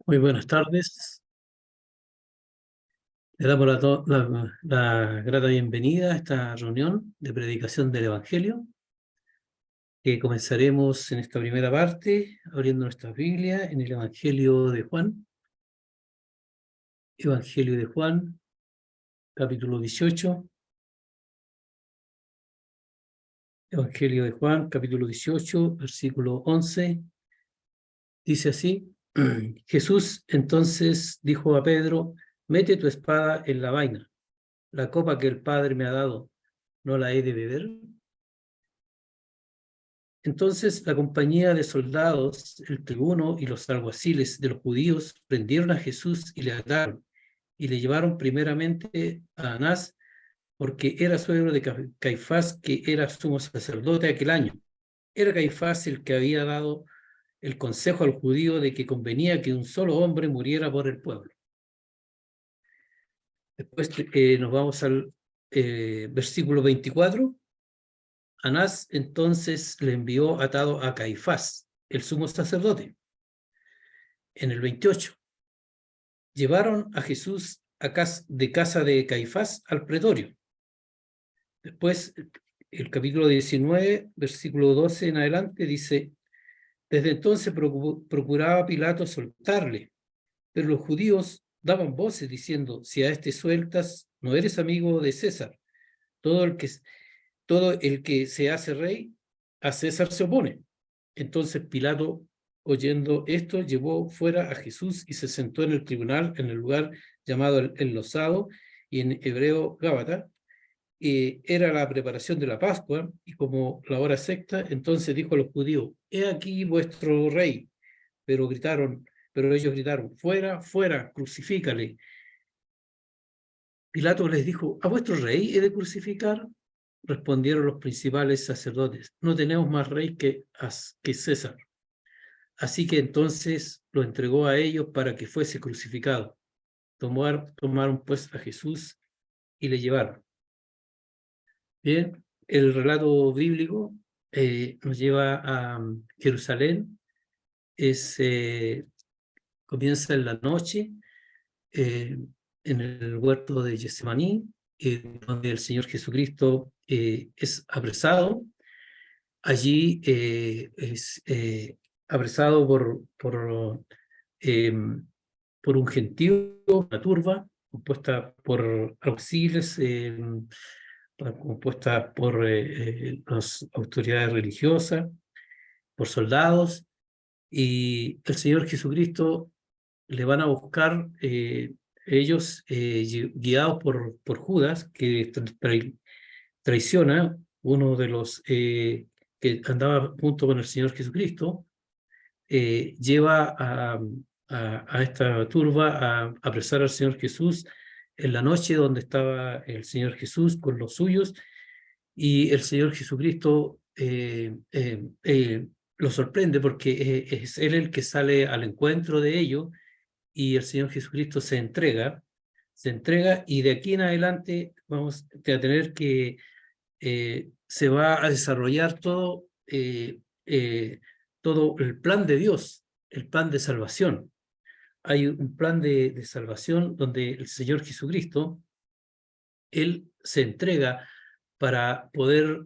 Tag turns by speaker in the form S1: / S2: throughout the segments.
S1: Muy buenas tardes. Le damos la grata bienvenida a esta reunión de predicación del Evangelio, que comenzaremos en esta primera parte, abriendo nuestra Biblia en el Evangelio de Juan. Evangelio de Juan, capítulo 18. Evangelio de Juan, capítulo 18, versículo 11. Dice así: Jesús entonces dijo a Pedro: mete tu espada en la vaina. La copa que el Padre me ha dado, ¿no la he de beber? Entonces la compañía de soldados, el tribuno y los alguaciles de los judíos prendieron a Jesús y le ataron, y le llevaron primeramente a Anás, porque era suegro de Caifás, que era sumo sacerdote aquel año. Era Caifás el que había dado el consejo al judío de que convenía que un solo hombre muriera por el pueblo. Después nos vamos al versículo 24. Anás entonces le envió atado a Caifás, el sumo sacerdote. En el 28, llevaron a Jesús de casa de Caifás al pretorio. Después, el capítulo 19, versículo 12 en adelante, dice: desde entonces procuraba Pilato soltarle, pero los judíos daban voces diciendo: si a este sueltas, no eres amigo de César. Todo el que se hace rey, a César se opone. Entonces Pilato, oyendo esto, llevó fuera a Jesús y se sentó en el tribunal, en el lugar llamado el Losado, y en hebreo Gábata. Era la preparación de la Pascua, y como la hora sexta, entonces dijo a los judíos: he aquí vuestro rey. Pero ellos gritaron: fuera, fuera, crucifícale. Pilato les dijo: ¿a vuestro rey he de crucificar? Respondieron los principales sacerdotes: no tenemos más rey que César. Así que entonces lo entregó a ellos para que fuese crucificado. Tomaron pues a Jesús y le llevaron. Bien, el relato bíblico nos lleva a Jerusalén. Comienza en la noche, en el huerto de Getsemaní, donde el Señor Jesucristo es apresado. Allí es apresado por un gentío, una turba compuesta por auxiles, compuesta por las autoridades religiosas, por soldados, y el Señor Jesucristo le van a buscar ellos, guiados por Judas, que traiciona, uno de los que andaba junto con el Señor Jesucristo. Lleva a esta turba a apresar al Señor Jesús en la noche donde estaba el Señor Jesús con los suyos, y el Señor Jesucristo lo sorprende porque es Él el que sale al encuentro de ellos, y el Señor Jesucristo se entrega, y de aquí en adelante vamos a tener que se va a desarrollar todo el plan de Dios, el plan de salvación. Hay un plan de salvación donde el Señor Jesucristo, Él se entrega para poder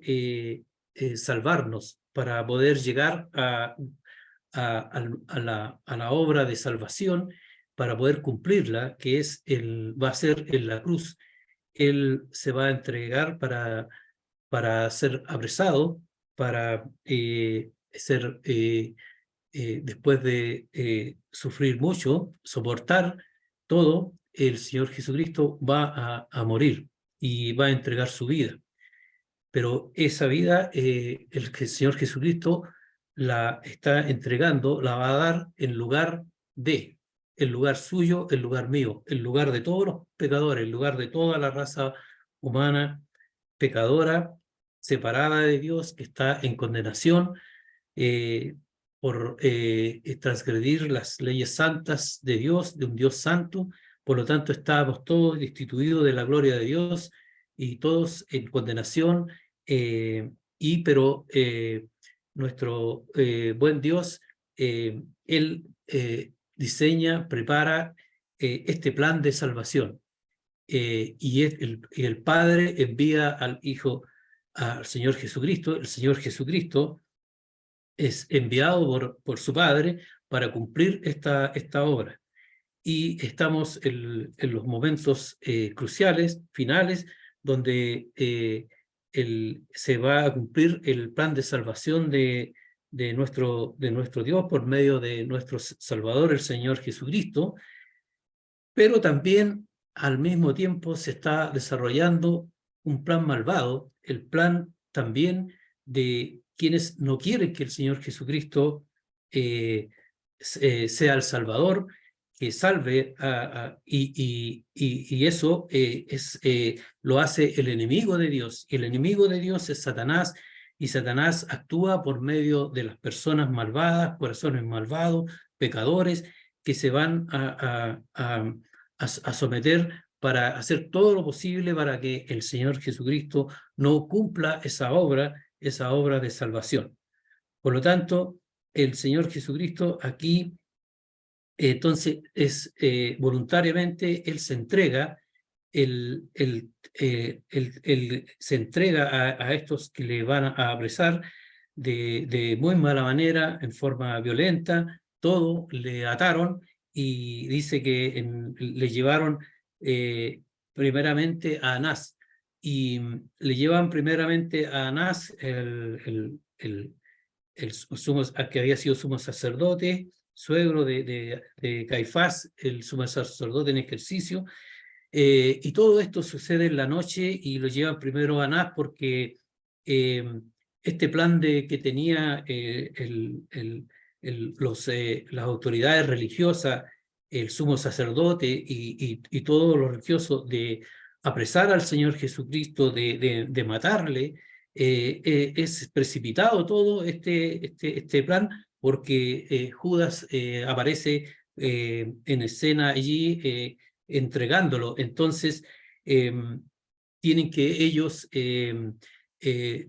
S1: salvarnos, para poder llegar a la obra de salvación, para poder cumplirla, que va a ser en la cruz. Él se va a entregar para ser apresado, para después de sufrir mucho, soportar todo. El Señor Jesucristo va a morir y va a entregar su vida. Pero esa vida, el Señor Jesucristo la está entregando, la va a dar en lugar el lugar suyo, el lugar mío, el lugar de todos los pecadores, el lugar de toda la raza humana pecadora, separada de Dios, que está en condenación por transgredir las leyes santas de Dios, de un Dios santo. Por lo tanto, estábamos todos destituidos de la gloria de Dios y todos en condenación, pero nuestro buen Dios, Él diseña, prepara este plan de salvación. Y el Padre envía al Hijo, al Señor Jesucristo. El Señor Jesucristo es enviado por su Padre para cumplir esta obra. Y estamos en los momentos cruciales, finales, donde se va a cumplir el plan de salvación de nuestro Dios por medio de nuestro Salvador, el Señor Jesucristo, pero también al mismo tiempo se está desarrollando un plan malvado, el plan también de quienes no quieren que el Señor Jesucristo sea el Salvador, que salve, y eso lo hace el enemigo de Dios. El enemigo de Dios es Satanás, y Satanás actúa por medio de las personas malvadas, corazones malvados, pecadores, que se van a someter para hacer todo lo posible para que el Señor Jesucristo no cumpla esa obra de salvación. Por lo tanto, el Señor Jesucristo aquí, entonces, voluntariamente, Él se entrega, se entrega a estos que le van a apresar de muy mala manera, en forma violenta, todo, le ataron, y dice que le llevaron primeramente a Anás, y le llevan primeramente a Anás, que había sido sumo sacerdote, suegro de Caifás, el sumo sacerdote en ejercicio, y todo esto sucede en la noche, y lo llevan primero a Anás porque este plan que tenía las autoridades religiosas, el sumo sacerdote y todos los religiosos, de apresar al Señor Jesucristo, de matarle, es precipitado todo este plan, porque Judas aparece en escena allí, entregándolo. Entonces, tienen que ellos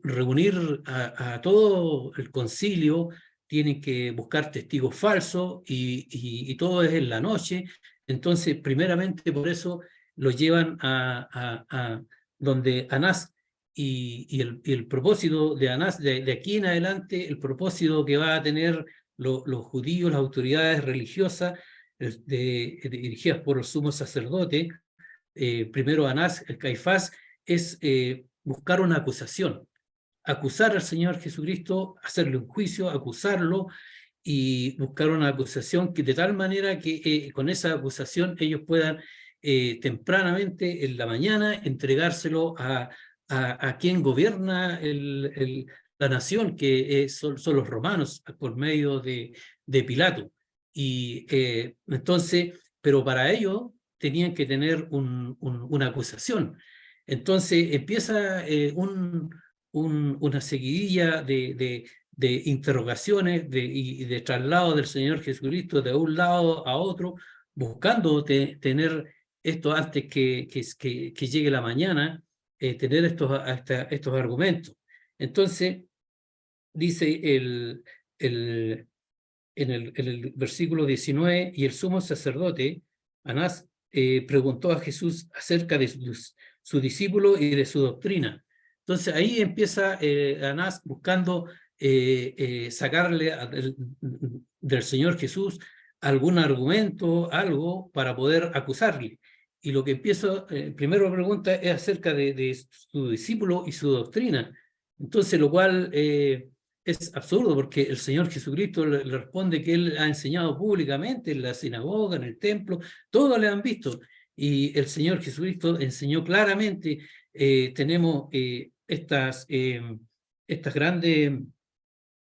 S1: reunir a todo el concilio, tienen que buscar testigos falsos, y todo es en la noche. Entonces, primeramente, por eso lo llevan a donde Anás, y el propósito de Anás, de aquí en adelante, el propósito que va a tener los judíos, las autoridades religiosas, dirigidas por el sumo sacerdote, primero Anás, el Caifás, es buscar una acusación, acusar al Señor Jesucristo, hacerle un juicio, acusarlo, y buscar una acusación que de tal manera que con esa acusación ellos puedan tempranamente en la mañana entregárselo a quien gobierna la nación, que son los romanos, por medio de Pilato. Y entonces, pero para ello tenían que tener una acusación. Entonces empieza una seguidilla de interrogaciones y de traslado del Señor Jesucristo de un lado a otro, buscando tener esto antes que llegue la mañana, tener estos argumentos. Entonces, dice en el versículo 19, y el sumo sacerdote, Anás, preguntó a Jesús acerca de su discípulo y de su doctrina. Entonces ahí empieza Anás buscando sacarle del Señor Jesús algún argumento, algo para poder acusarle. Y lo que empieza, primero pregunta es acerca de su discípulo y su doctrina. Entonces, lo cual es absurdo, porque el Señor Jesucristo le responde que Él ha enseñado públicamente en la sinagoga, en el templo, todos le han visto. Y el Señor Jesucristo enseñó claramente. Tenemos estas grandes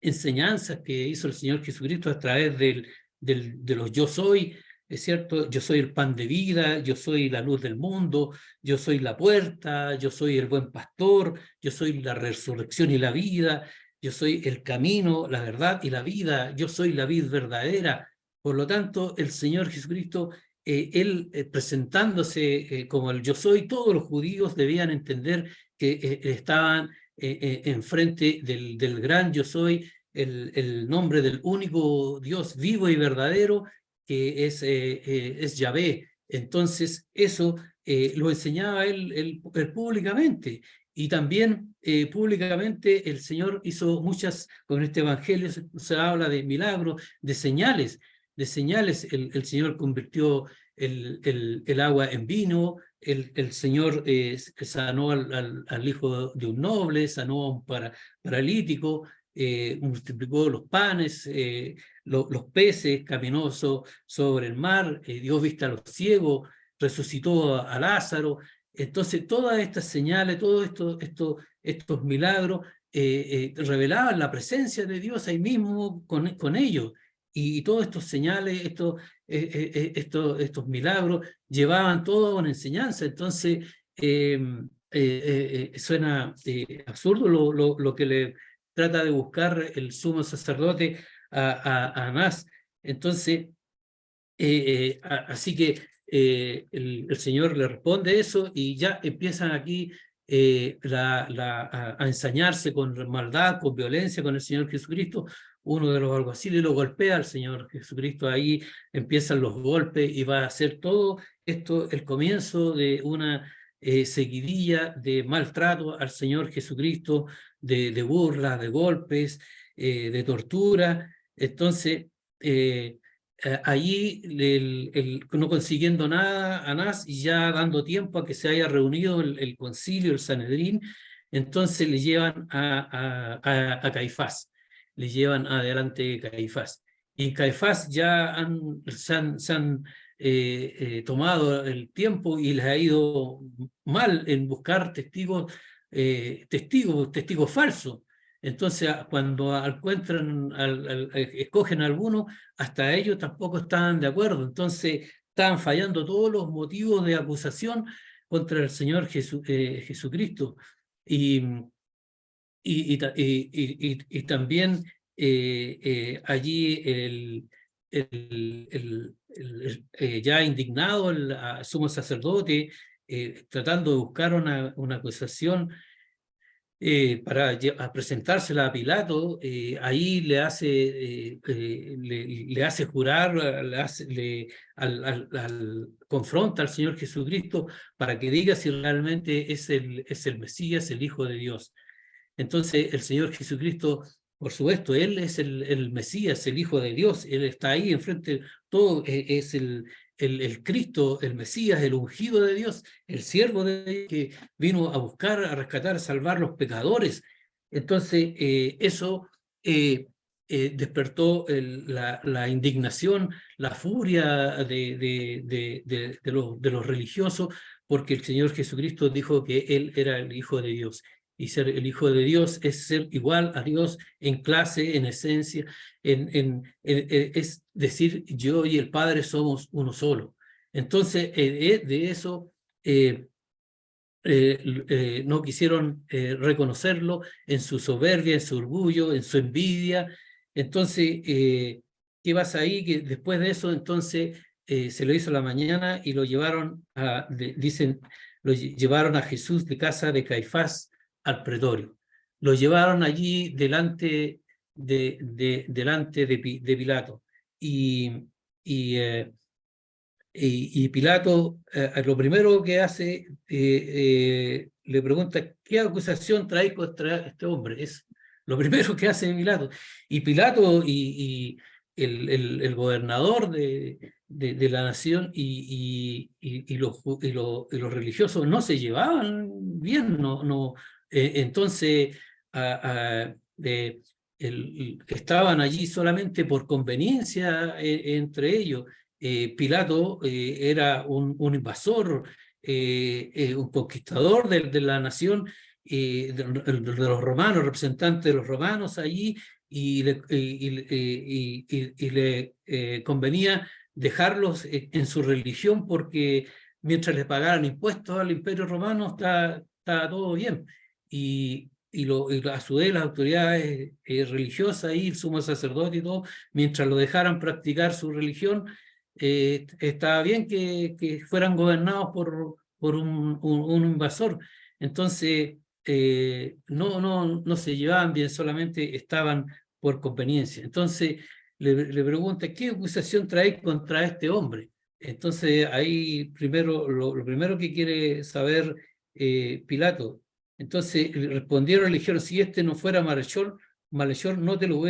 S1: enseñanzas que hizo el Señor Jesucristo a través de los yo soy, ¿es cierto? Yo soy el pan de vida, yo soy la luz del mundo, yo soy la puerta, yo soy el buen pastor, yo soy la resurrección y la vida, yo soy el camino, la verdad y la vida, yo soy la vid verdadera. Por lo tanto, el Señor Jesucristo, Él presentándose como el yo soy, todos los judíos debían entender que estaban enfrente del gran yo soy, el nombre del único Dios vivo y verdadero, que es Yahvé. Entonces, eso lo enseñaba él públicamente. Y también públicamente el Señor hizo muchas, con este evangelio se habla de milagros, de señales. El Señor convirtió el agua en vino, el Señor sanó al hijo de un noble, sanó a un paralítico, multiplicó los panes, los peces, caminó sobre el mar, dio vista a los ciegos, resucitó a Lázaro. Entonces, todas estas señales, todos estos milagros revelaban la presencia de Dios ahí mismo con ellos. Y todos estos señales, estos milagros, llevaban toda una enseñanza. Entonces, suena absurdo lo que le trata de buscar el sumo sacerdote a Anás. Entonces, así que el Señor le responde eso y ya empiezan aquí a ensañarse con maldad, con violencia con el Señor Jesucristo. Uno de los alguaciles lo golpea al Señor Jesucristo, ahí empiezan los golpes y va a ser todo esto el comienzo de una seguidilla de maltrato al Señor Jesucristo, de burlas, de golpes, de tortura. Entonces, allí no consiguiendo nada Anás y ya dando tiempo a que se haya reunido el concilio, el Sanedrín, entonces le llevan a Caifás, le llevan adelante Caifás. Y Caifás ya se han tomado el tiempo y les ha ido mal en buscar testigos falsos. Entonces, cuando encuentran, escogen a alguno, hasta ellos tampoco estaban de acuerdo. Entonces, estaban fallando todos los motivos de acusación contra el Señor Jesucristo. Y, y también allí ya indignado el sumo sacerdote, tratando de buscar una acusación para presentársela a Pilato, ahí le hace jurar, confronta al Señor Jesucristo para que diga si realmente es el Mesías, el Hijo de Dios. Entonces el Señor Jesucristo, por supuesto, Él es el Mesías, el Hijo de Dios, Él está ahí enfrente, todo es el Cristo, el Mesías, el ungido de Dios, el siervo de Dios que vino a buscar, a rescatar, a salvar los pecadores. Entonces eso despertó la indignación, la furia de los religiosos, porque el Señor Jesucristo dijo que Él era el Hijo de Dios. Y ser el Hijo de Dios es ser igual a Dios en clase, en esencia, es decir, yo y el Padre somos uno solo. Entonces, de eso no quisieron reconocerlo en su soberbia, en su orgullo, en su envidia. Entonces, ¿qué pasa ahí? Que después de eso, entonces, se lo hizo la mañana y lo llevaron lo llevaron a Jesús de casa de Caifás al pretorio. Lo llevaron allí delante de Pilato. Y Pilato lo primero que hace, le pregunta, ¿qué acusación trae contra este hombre? Es lo primero que hace Pilato. Y Pilato y el gobernador de la nación y los religiosos no se llevaban bien, entonces estaban allí solamente por conveniencia entre ellos. Pilato era un invasor, un conquistador de la nación, de los romanos, representante de los romanos allí, y le convenía dejarlos en su religión porque mientras les pagaran impuestos al imperio romano estaba todo bien. Y a su vez las autoridades religiosas y el sumo sacerdote y todo, mientras lo dejaran practicar su religión, estaba bien que fueran gobernados por un invasor. Entonces, no se llevaban bien, solamente estaban por conveniencia. Entonces, le pregunta, ¿qué acusación trae contra este hombre? Entonces ahí primero, lo primero que quiere saber Pilato. Entonces respondieron, le dijeron, si este no fuera malhechor, no te lo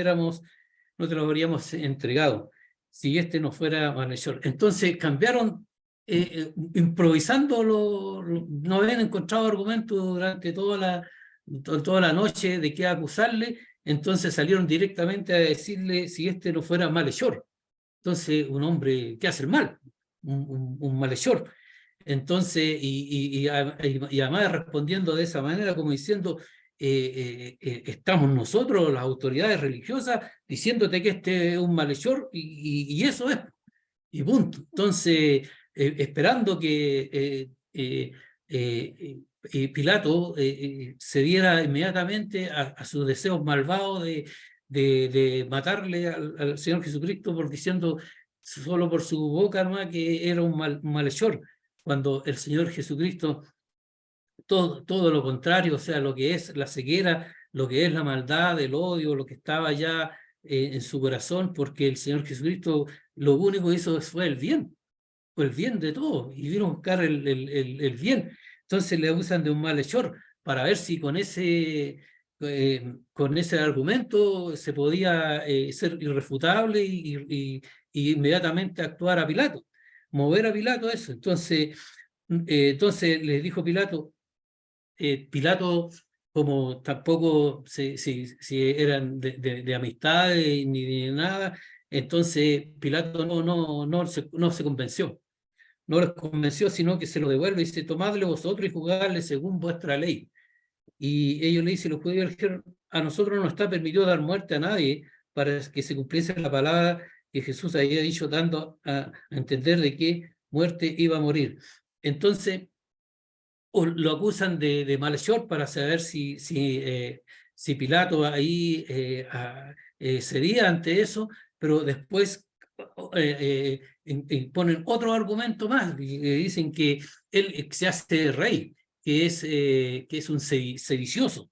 S1: habríamos entregado. Si este no fuera malhechor. Entonces cambiaron, improvisando, no habían encontrado argumentos durante toda la noche de qué acusarle, entonces salieron directamente a decirle si este no fuera malhechor. Entonces, un hombre que hace el mal, un malhechor. Entonces, y además respondiendo de esa manera, como diciendo, estamos nosotros, las autoridades religiosas, diciéndote que este es un malhechor, y eso es, y punto. Entonces, esperando que Pilato se diera inmediatamente a sus deseos malvados de matarle al Señor Jesucristo por diciendo solo por su boca nomás que era un malhechor, cuando el Señor Jesucristo todo lo contrario, o sea, lo que es la ceguera, lo que es la maldad, el odio, lo que estaba ya en su corazón, porque el Señor Jesucristo lo único que hizo fue el bien de todos, y vino a buscar el bien. Entonces le acusan de un malhechor para ver si con ese argumento se podía ser irrefutable y inmediatamente actuar a Pilato, mover a Pilato eso. Entonces les dijo Pilato, como tampoco si eran de amistades ni de nada, entonces Pilato no se convenció. No les convenció, sino que se lo devuelve y dice, tomadle vosotros y juzgadle según vuestra ley. Y ellos le dicen, los judíos le dijeron, a nosotros no está permitido dar muerte a nadie para que se cumpliese la palabra que Jesús había dicho, dando a entender de qué muerte iba a morir. Entonces, lo acusan de malhechor para saber si Pilato ahí cedía ante eso, pero después ponen otro argumento más, y dicen que él se hace rey, que es un sedicioso.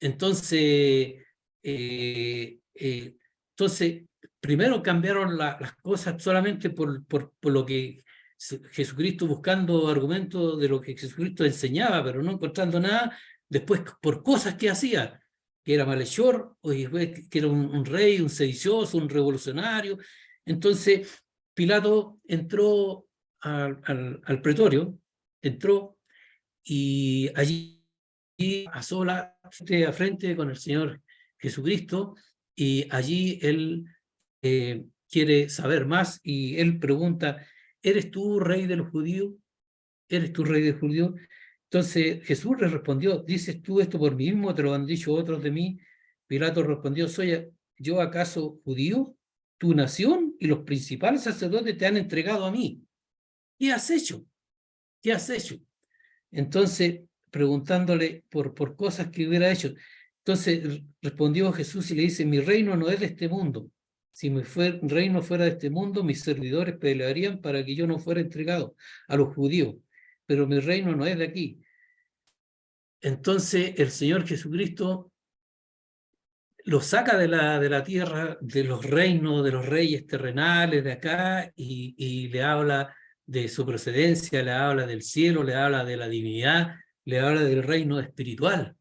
S1: Entonces, eh, eh, entonces primero cambiaron las cosas solamente por lo que Jesucristo, buscando argumentos de lo que Jesucristo enseñaba, pero no encontrando nada, después por cosas que hacía, que era malhechor, o que era un rey, un sedicioso, un revolucionario. Entonces, Pilato entró al pretorio, entró y allí a sola, frente a frente con el Señor Jesucristo, y allí él quiere saber más y él pregunta, ¿eres tú rey de los judíos? ¿Eres tú rey de los judíos? Entonces Jesús le respondió, ¿dices tú esto por mí mismo? ¿Te lo han dicho otros de mí? Pilato respondió, ¿soy yo acaso judío? Tu nación y los principales sacerdotes te han entregado a mí. ¿Qué has hecho? ¿Qué has hecho? Entonces, preguntándole por cosas que hubiera hecho. Entonces respondió Jesús y le dice, mi reino no es de este mundo. Si mi reino fuera de este mundo, mis servidores pelearían para que yo no fuera entregado a los judíos. Pero mi reino no es de aquí. Entonces el Señor Jesucristo lo saca de la tierra, de los reinos, de los reyes terrenales de acá, y le habla de su procedencia, le habla del cielo, le habla de la divinidad, le habla del reino espiritual,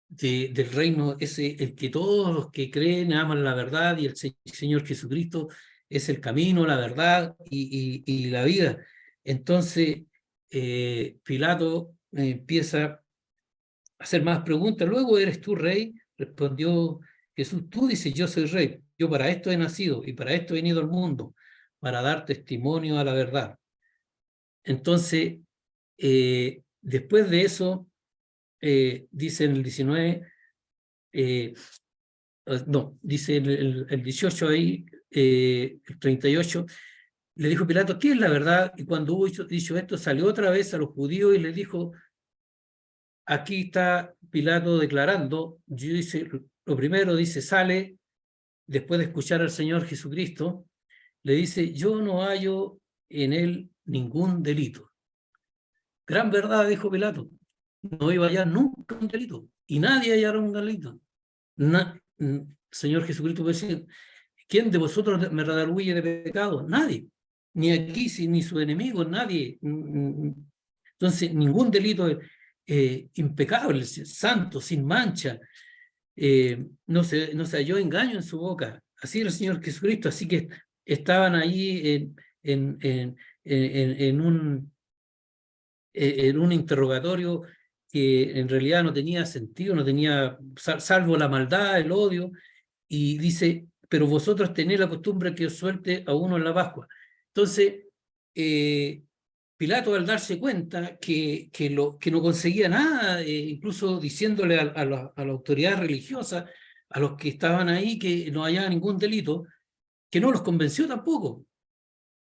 S1: del reino ese, el que todos los que creen aman la verdad, y el Señor Jesucristo es el camino, la verdad y la vida. Entonces, Pilato empieza a hacer más preguntas. Luego, ¿eres tú rey? Respondió Jesús, tú dices, yo soy rey. Yo para esto he nacido y para esto he venido al mundo, para dar testimonio a la verdad. Entonces, después de eso, dice en el 19, no, dice el 18 ahí, el 38, le dijo Pilato, ¿qué es la verdad? Y cuando hubo dicho esto, salió otra vez a los judíos y les dijo, aquí está Pilato declarando, yo dice, lo primero dice, sale, después de escuchar al Señor Jesucristo, le dice, yo no hallo en él ningún delito. Gran verdad, dijo Pilato, no iba a hallar nunca un delito, y nadie hallará un delito. Señor Jesucristo puede decir, ¿quién de vosotros me redarguye de pecado? Nadie. Ni aquí, ni sus enemigos, nadie. Entonces, ningún delito impecable, santo, sin mancha. No se halló engaño en su boca. Así era el Señor Jesucristo. Así que estaban ahí en un interrogatorio que en realidad no tenía sentido, no tenía, salvo la maldad, el odio, y dice, pero vosotros tenéis la costumbre que os suelte a uno en la Pascua. Entonces, Pilato, al darse cuenta que no conseguía nada, incluso diciéndole a la autoridad religiosa, a los que estaban ahí, que no hallaba ningún delito, que no los convenció tampoco.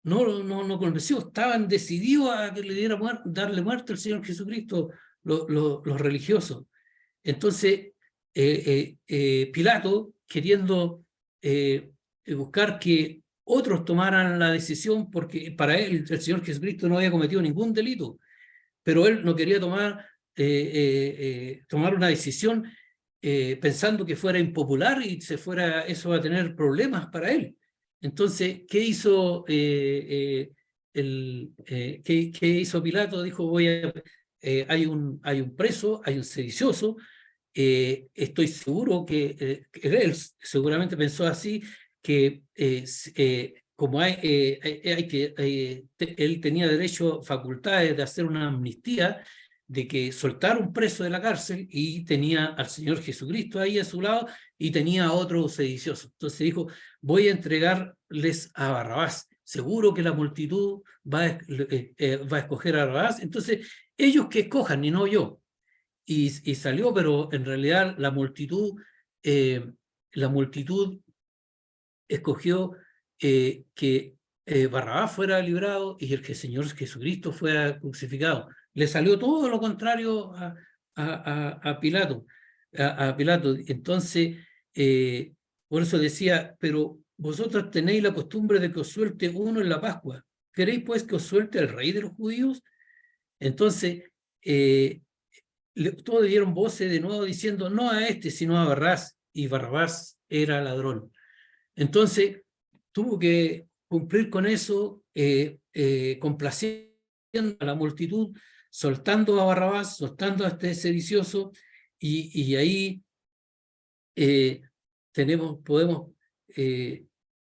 S1: No convenció, estaban decididos a que le diera darle muerte al Señor Jesucristo los religiosos. Entonces, Pilato, queriendo buscar que otros tomaran la decisión, porque para él el Señor Jesucristo no había cometido ningún delito, pero él no quería tomar una decisión pensando que fuera impopular y eso a tener problemas para él. Entonces, ¿qué hizo, qué hizo Pilato? Dijo, hay un preso, hay un sedicioso, estoy seguro que él seguramente pensó así, que como él tenía derecho, facultades de hacer una amnistía, de que soltar un preso de la cárcel, y tenía al Señor Jesucristo ahí a su lado y tenía a otro sedicioso. Entonces dijo, voy a entregarles a Barrabás. Seguro que la multitud va a escoger a Barrabás. Entonces, ellos que escojan y no yo. Y salió, pero en realidad eh, la multitud escogió que Barrabás fuera librado y el Señor Jesucristo fuera crucificado. Le salió todo lo contrario a Pilato. Pilato. Entonces, por eso decía, pero vosotros tenéis la costumbre de que os suelte uno en la Pascua. ¿Queréis pues que os suelte el rey de los judíos? Entonces, todos dieron voces de nuevo diciendo, no a este, sino a Barrabás, y Barrabás era ladrón. Entonces, tuvo que cumplir con eso, complaciendo a la multitud, soltando a Barrabás, soltando a este sedicioso, y ahí podemos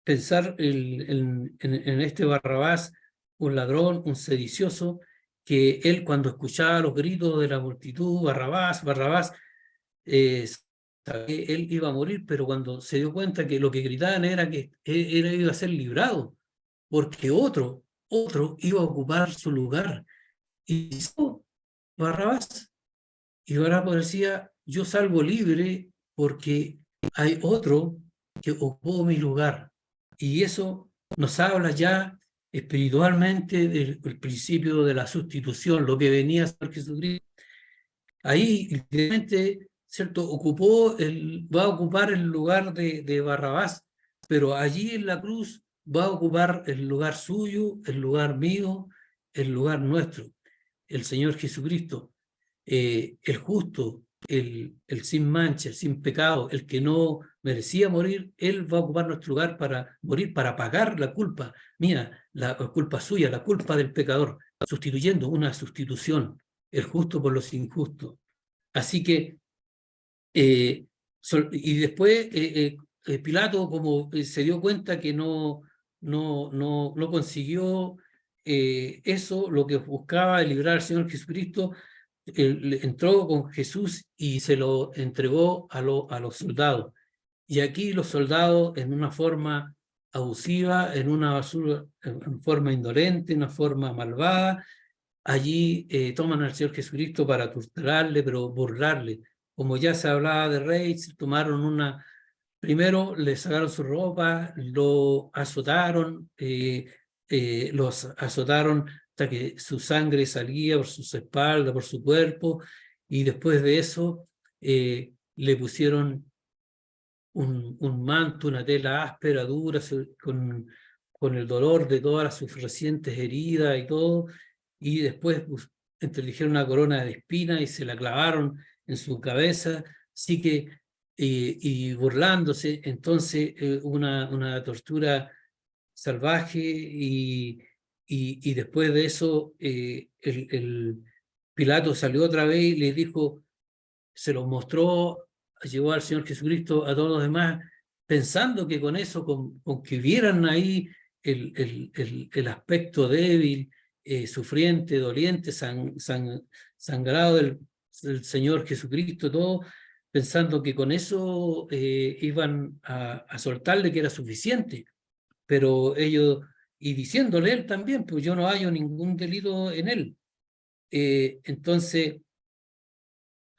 S1: pensar en este Barrabás, un ladrón, un sedicioso, que él, cuando escuchaba los gritos de la multitud, Barrabás, Barrabás, sabía que él iba a morir, pero cuando se dio cuenta que lo que gritaban era que él iba a ser librado, porque otro iba a ocupar su lugar. Y hizo Barrabás, y Barrabás decía, yo salgo libre porque hay otro que ocupó mi lugar. Y eso nos habla ya espiritualmente del principio de la sustitución, lo que venía a ser Jesucristo. Ahí, literalmente, ¿cierto? Va a ocupar el lugar de Barrabás, pero allí en la cruz va a ocupar el lugar suyo, el lugar mío, el lugar nuestro, el Señor Jesucristo, el justo, el sin mancha, el sin pecado, el que no merecía morir. Él va a ocupar nuestro lugar para morir, para pagar la culpa mía, la culpa suya, la culpa del pecador, sustituyendo una sustitución, el justo por los injustos. Así que, y después Pilato, como se dio cuenta que no consiguió eso, lo que buscaba, el librar al Señor Jesucristo, entró con Jesús y se lo entregó a los soldados. Y aquí los soldados, en una forma abusiva, en una forma indolente, en una forma malvada, allí toman al Señor Jesucristo para torturarle, pero burlarle. Como ya se hablaba de rey, primero le sacaron su ropa, los azotaron hasta que su sangre salía por sus espaldas, por su cuerpo, y después de eso le pusieron un manto, una tela áspera, dura, con el dolor de todas sus recientes heridas y todo, y después eligieron una corona de espinas y se la clavaron en su cabeza. Así que y burlándose. Entonces, una tortura salvaje y después de eso el Pilato salió otra vez y le dijo, se los mostró, llevó al Señor Jesucristo a todos los demás, pensando que con eso, con que vieran ahí el aspecto débil, sufriente, doliente, sangrado del Señor Jesucristo, todo, pensando que con eso iban a soltarle que era suficiente. Pero ellos, y diciéndole él también, pues yo no hallo ningún delito en él. Entonces,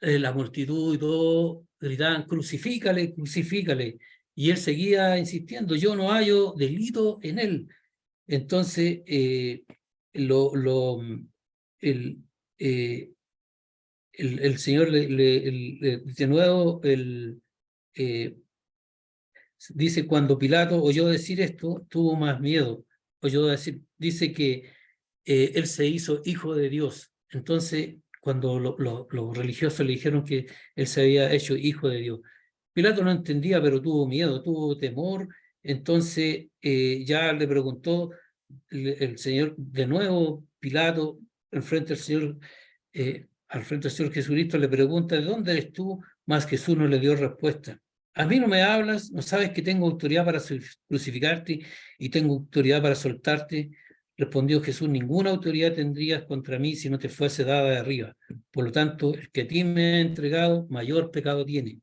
S1: la multitud y todo gritaban, crucifícale, crucifícale. Y él seguía insistiendo, yo no hallo delito en él. Entonces, el, eh, el Señor de nuevo dice, cuando Pilato oyó decir esto, tuvo más miedo. Oyó decir, dice que él se hizo hijo de Dios. Entonces, cuando los religiosos le dijeron que él se había hecho hijo de Dios, Pilato no entendía, pero tuvo miedo, tuvo temor. Entonces, ya le preguntó el Señor, de nuevo, Pilato, enfrente del Señor, al frente del Señor Jesucristo, le pregunta, ¿de dónde eres tú? Mas Jesús no le dio respuesta. A mí no me hablas, no sabes que tengo autoridad para crucificarte y tengo autoridad para soltarte. Respondió Jesús, ninguna autoridad tendrías contra mí si no te fuese dada de arriba. Por lo tanto, el que a ti me ha entregado, mayor pecado tiene.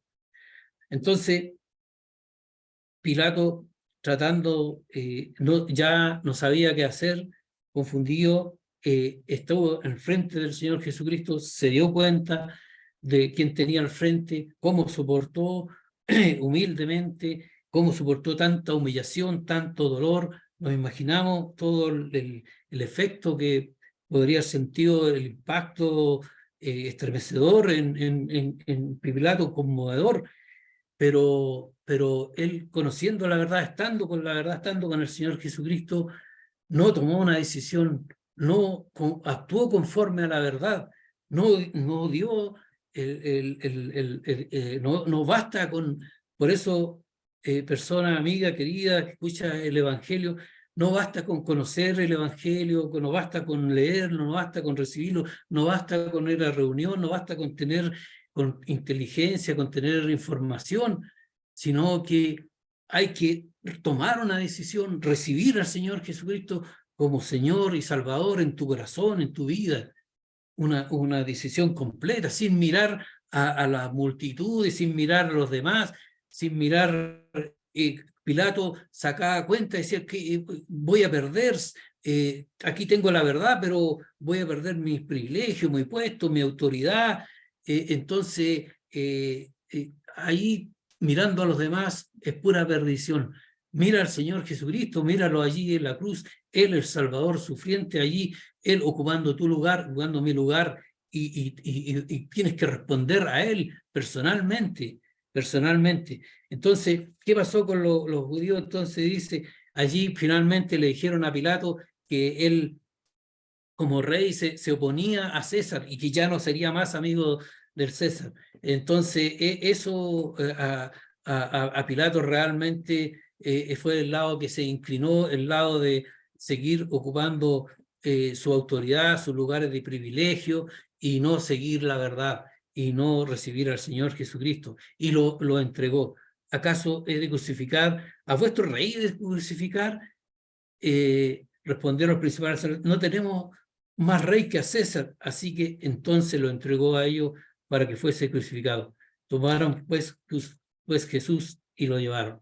S1: Entonces, Pilato, tratando, ya no sabía qué hacer, confundido, estuvo al frente del Señor Jesucristo, se dio cuenta de quién tenía al frente, cómo soportó humildemente, cómo soportó tanta humillación, tanto dolor. Nos imaginamos todo el efecto que podría haber sentido, el impacto estremecedor en Pilato, conmovedor, pero él, conociendo la verdad, estando con la verdad, estando con el Señor Jesucristo, no tomó una decisión, no actuó conforme a la verdad, no dio, no basta con, por eso, persona amiga, querida, que escucha el Evangelio, no basta con conocer el Evangelio, no basta con leerlo, no basta con recibirlo, no basta con ir a reunión, no basta con tener con inteligencia, con tener información, sino que hay que tomar una decisión, recibir al Señor Jesucristo como Señor y Salvador en tu corazón, en tu vida, una decisión completa, sin mirar a las multitudes, sin mirar a los demás, sin mirar, Pilato sacaba cuenta y decía que voy a perder, aquí tengo la verdad, pero voy a perder mis privilegios, mi puesto, mi autoridad. Entonces, ahí mirando a los demás es pura perdición. Mira al Señor Jesucristo, míralo allí en la cruz, Él el Salvador sufriente allí, Él ocupando tu lugar, ocupando mi lugar, y tienes que responder a Él personalmente, personalmente. Entonces, ¿qué pasó con los judíos? Entonces dice, allí finalmente le dijeron a Pilato que él como rey se oponía a César y que ya no sería más amigo del César. Entonces, eso a Pilato realmente fue el lado que se inclinó, el lado de seguir ocupando su autoridad, sus lugares de privilegio y no seguir la verdad y no recibir al Señor Jesucristo. Y lo entregó. ¿Acaso he de crucificar a vuestro rey, de crucificar? Respondieron los principales, no tenemos más rey que a César, así que entonces lo entregó a ellos para que fuese crucificado. Tomaron pues Jesús y lo llevaron.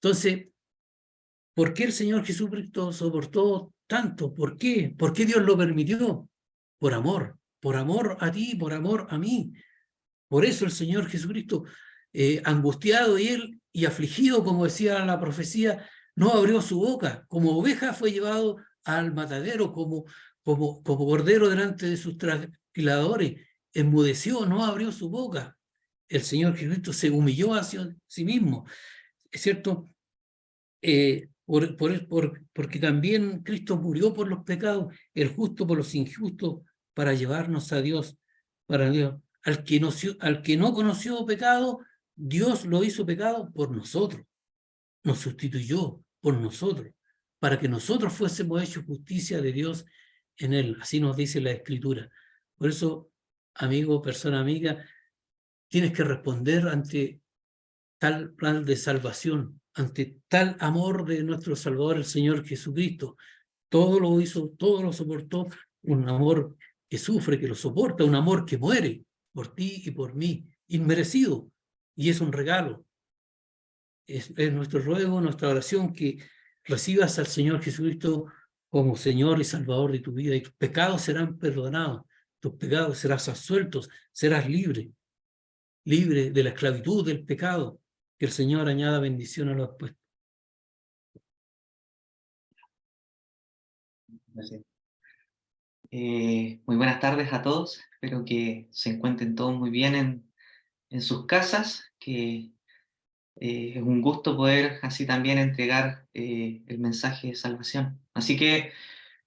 S1: Entonces, ¿por qué el Señor Jesucristo soportó tanto? ¿Por qué? ¿Por qué Dios lo permitió? Por amor a ti, por amor a mí. Por eso el Señor Jesucristo, angustiado y él y afligido, como decía la profecía, no abrió su boca. Como oveja fue llevado al matadero, como cordero delante de sus trasquiladores. Enmudeció, no abrió su boca. El Señor Jesucristo se humilló hacia sí mismo. ¿Es cierto? Porque también Cristo murió por los pecados, el justo por los injustos, para llevarnos a Dios, para Dios. Al que no conoció pecado, Dios lo hizo pecado por nosotros, nos sustituyó por nosotros, para que nosotros fuésemos hechos justicia de Dios en él. Así nos dice la Escritura. Por eso, amigo, persona amiga, tienes que responder ante tal plan de salvación, ante tal amor de nuestro Salvador, el Señor Jesucristo. Todo lo hizo, todo lo soportó, un amor que sufre, que lo soporta, un amor que muere por ti y por mí, inmerecido, y es un regalo. Es nuestro ruego, nuestra oración, que recibas al Señor Jesucristo como Señor y Salvador de tu vida, y tus pecados serán perdonados, tus pecados serás absueltos, serás libre, libre de la esclavitud del pecado. Que el Señor añada bendición a los puestos.
S2: Gracias. Muy buenas tardes a todos. Espero que se encuentren todos muy bien en sus casas, que es un gusto poder así también entregar el mensaje de salvación. Así que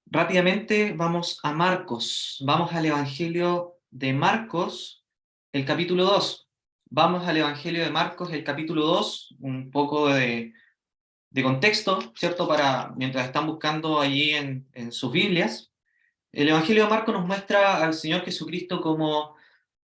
S2: rápidamente vamos a Marcos, vamos al Evangelio de Marcos, el capítulo 2. Vamos al Evangelio de Marcos, el capítulo 2, un poco de contexto, ¿cierto? Para mientras están buscando allí en sus Biblias. El Evangelio de Marcos nos muestra al Señor Jesucristo como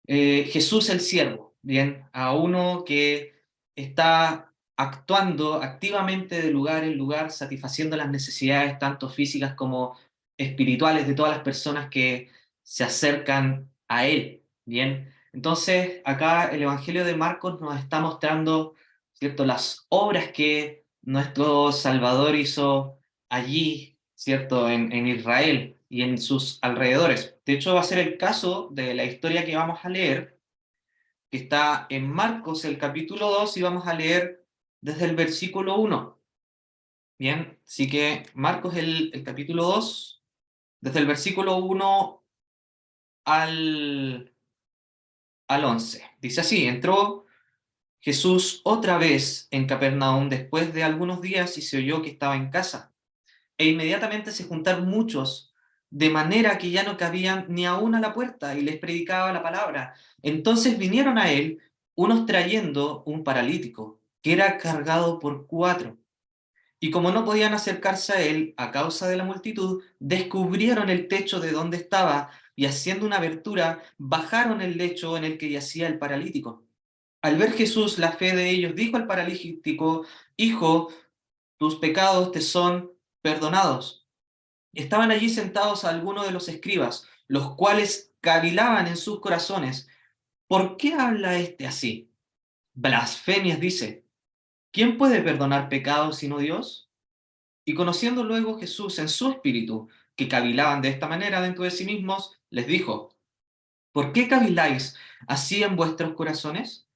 S2: Jesús el siervo, bien, a uno que está actuando activamente de lugar en lugar, satisfaciendo las necesidades tanto físicas como espirituales de todas las personas que se acercan a Él, bien. Entonces, acá el Evangelio de Marcos nos está mostrando, ¿cierto?, las obras que nuestro Salvador hizo allí, ¿cierto?, en Israel y en sus alrededores. De hecho, va a ser el caso de la historia que vamos a leer, que está en Marcos, el capítulo 2, y vamos a leer desde el versículo 1. Bien, así que Marcos, el capítulo 2, desde el versículo 1 al, al 11. Dice así: entró Jesús otra vez en Capernaum después de algunos días y se oyó que estaba en casa. E inmediatamente se juntaron muchos, de manera que ya no cabían ni aún a la puerta, y les predicaba la palabra. Entonces vinieron a él unos trayendo un paralítico, que era cargado por 4. Y como no podían acercarse a él a causa de la multitud, descubrieron el techo de donde estaba, y haciendo una abertura, bajaron el lecho en el que yacía el paralítico. Al ver Jesús la fe de ellos, dijo al paralítico: Hijo, tus pecados te son perdonados. Estaban allí sentados algunos de los escribas, los cuales cavilaban en sus corazones: ¿por qué habla este así? Blasfemias dice. ¿Quién puede perdonar pecados sino Dios? Y conociendo luego Jesús en su espíritu que cavilaban de esta manera dentro de sí mismos, les dijo: ¿por qué caviláis así en vuestros corazones?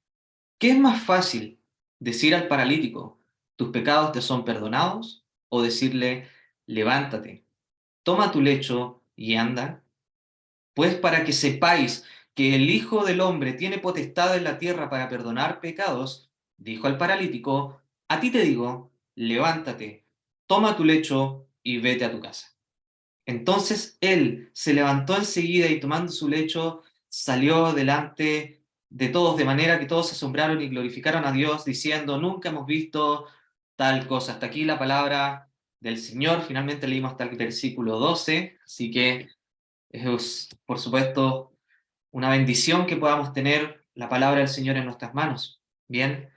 S2: ¿Qué es más fácil, decir al paralítico: tus pecados te son perdonados, o decirle: levántate, toma tu lecho y anda? Pues para que sepáis que el Hijo del Hombre tiene potestad en la tierra para perdonar pecados, dijo al paralítico: a ti te digo, levántate, toma tu lecho y vete a tu casa. Entonces él se levantó enseguida y tomando su lecho salió delante de todos, de manera que todos se asombraron y glorificaron a Dios, diciendo: nunca hemos visto tal cosa. Hasta aquí la palabra del Señor. Finalmente leímos hasta el versículo 12, así que es, por supuesto, una bendición que podamos tener la palabra del Señor en nuestras manos. Bien,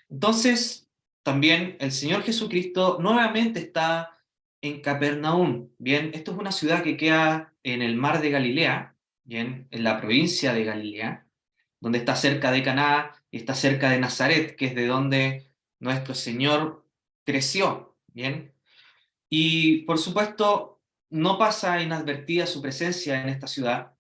S2: entonces también el Señor Jesucristo nuevamente está en Capernaum. Bien, esto es una ciudad que queda en el mar de Galilea, bien, en la provincia de Galilea, donde está cerca de Caná y está cerca de Nazaret, que es de donde nuestro Señor creció. Bien, y por supuesto no pasa inadvertida su presencia en esta ciudad.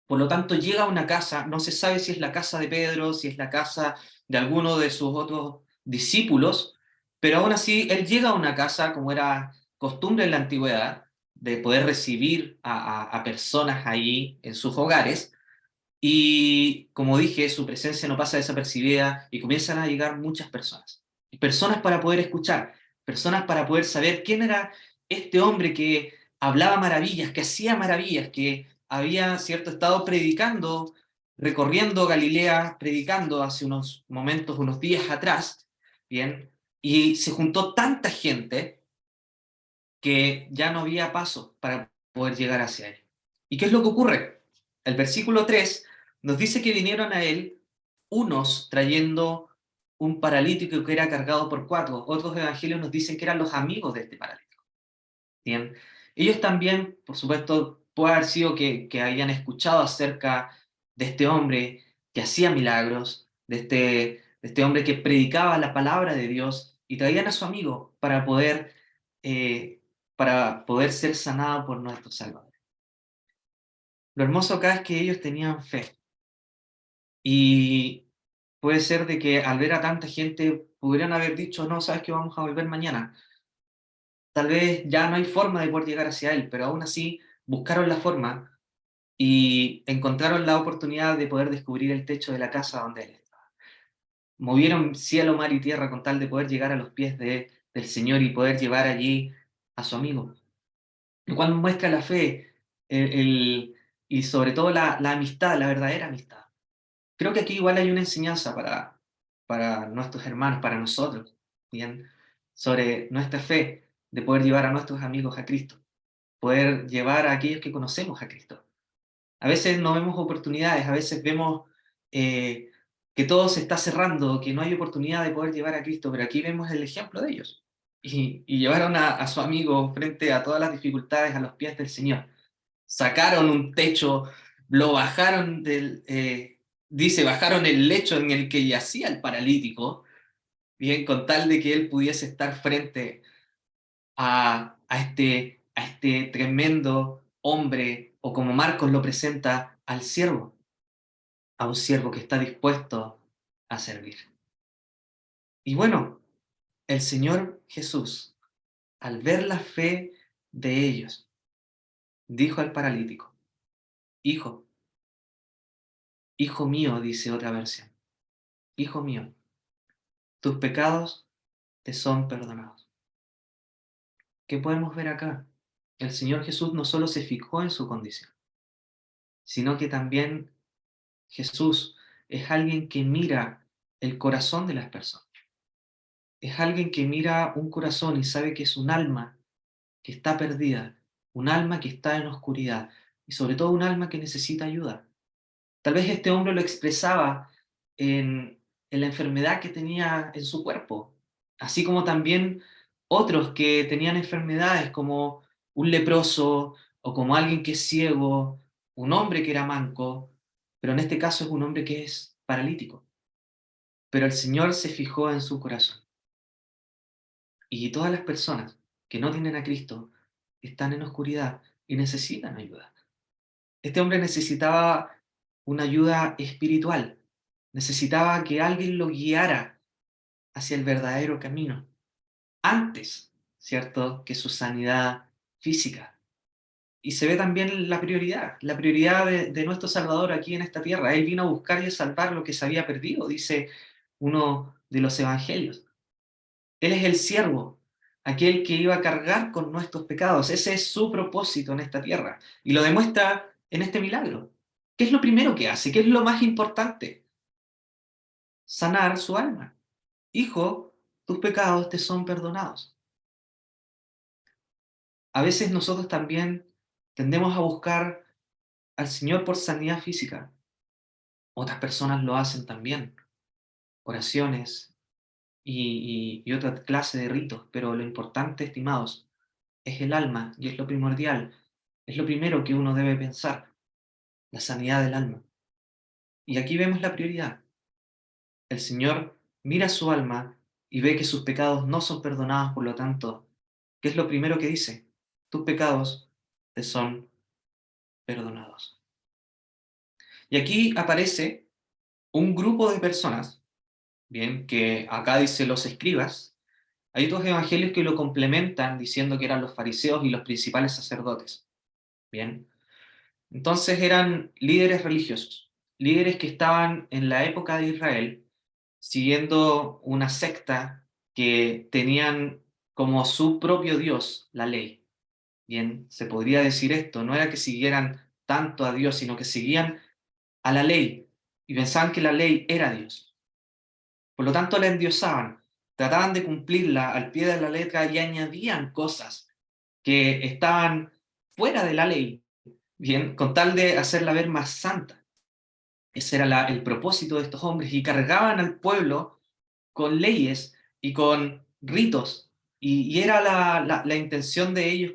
S2: Por lo tanto, llega a una casa, no se sabe si es la casa de Pedro, si es la casa de alguno de sus otros discípulos, pero aún así él llega a una casa, como era costumbre en la antigüedad, de poder recibir a personas allí en sus hogares, y como dije, su presencia no pasa desapercibida y comienzan a llegar muchas personas. Personas para poder escuchar, personas para poder saber quién era este hombre que hablaba maravillas, que hacía maravillas, que había, cierto, estado predicando recorriendo Galilea, predicando hace unos momentos, unos días atrás, ¿bien? Y se juntó tanta gente que ya no había paso para poder llegar hacia él. ¿Y qué es lo que ocurre? El versículo 3 nos dice que vinieron a él unos trayendo un paralítico que era cargado por cuatro. Otros evangelios nos dicen que eran los amigos de este paralítico. Bien. Ellos también, por supuesto, puede haber sido que habían escuchado acerca de este hombre que hacía milagros, de este hombre que predicaba la palabra de Dios y traían a su amigo eh, para poder ser sanado por nuestro Salvador. Lo hermoso acá es que ellos tenían fe y puede ser de que al ver a tanta gente pudieran haber dicho, no, sabes que vamos a volver mañana. Tal vez ya no hay forma de poder llegar hacia él, pero aún así buscaron la forma y encontraron la oportunidad de poder descubrir el techo de la casa donde él estaba. Movieron cielo, mar y tierra con tal de poder llegar a los pies del Señor y poder llevar allí a su amigo. Lo cual muestra la fe y sobre todo la amistad, la verdadera amistad. Creo que aquí igual hay una enseñanza para nuestros hermanos, para nosotros, ¿bien? Sobre nuestra fe de poder llevar a nuestros amigos a Cristo, poder llevar a aquellos que conocemos a Cristo. A veces no vemos oportunidades, a veces vemos eh, que todo se está cerrando, que no hay oportunidad de poder llevar a Cristo, pero aquí vemos el ejemplo de ellos. Y llevaron a su amigo frente a todas las dificultades a los pies del Señor. Sacaron un techo, lo bajaron dice, bajaron el lecho en el que yacía el paralítico, bien, con tal de que él pudiese estar frente a este tremendo hombre, o como Marcos lo presenta, al siervo, a un siervo que está dispuesto a servir. Y bueno, el Señor Jesús, al ver la fe de ellos, dijo al paralítico, hijo, hijo mío, dice otra versión, hijo mío, tus pecados te son perdonados. ¿Qué podemos ver acá? El Señor Jesús no solo se fijó en su condición, sino que también Jesús es alguien que mira el corazón de las personas. Es alguien que mira un corazón y sabe que es un alma que está perdida, un alma que está en oscuridad y sobre todo un alma que necesita ayuda. Tal vez este hombre lo expresaba en la enfermedad que tenía en su cuerpo, así como también otros que tenían enfermedades como un leproso o como alguien que es ciego, un hombre que era manco, pero en este caso es un hombre que es paralítico. Pero el Señor se fijó en su corazón. Y todas las personas que no tienen a Cristo están en oscuridad y necesitan ayuda. Este hombre necesitaba una ayuda espiritual, necesitaba que alguien lo guiara hacia el verdadero camino, antes, ¿cierto?, que su sanidad física. Y se ve también la prioridad de nuestro Salvador aquí en esta tierra. Él vino a buscar y a salvar lo que se había perdido, dice uno de los evangelios. Él es el siervo, aquel que iba a cargar con nuestros pecados. Ese es su propósito en esta tierra. Y lo demuestra en este milagro. ¿Qué es lo primero que hace? ¿Qué es lo más importante? Sanar su alma. Hijo, tus pecados te son perdonados. A veces nosotros también tendemos a buscar al Señor por sanidad física. Otras personas lo hacen también. Oraciones y otra clase de ritos. Pero lo importante, estimados, es el alma y es lo primordial. Es lo primero que uno debe pensar, la sanidad del alma. Y aquí vemos la prioridad. El Señor mira su alma y ve que sus pecados no son perdonados, por lo tanto, ¿qué es lo primero que dice? Tus pecados te son perdonados. Y aquí aparece un grupo de personas, bien, que acá dice los escribas. Hay otros evangelios que lo complementan diciendo que eran los fariseos y los principales sacerdotes. Bien, entonces eran líderes religiosos, líderes que estaban en la época de Israel siguiendo una secta que tenían como su propio Dios la ley. Bien, se podría decir esto, no era que siguieran tanto a Dios, sino que seguían a la ley y pensaban que la ley era Dios. Por lo tanto, la endiosaban, trataban de cumplirla al pie de la letra y añadían cosas que estaban fuera de la ley, bien, con tal de hacerla ver más santa. Ese era el propósito de estos hombres y cargaban al pueblo con leyes y con ritos. Y era la intención de ellos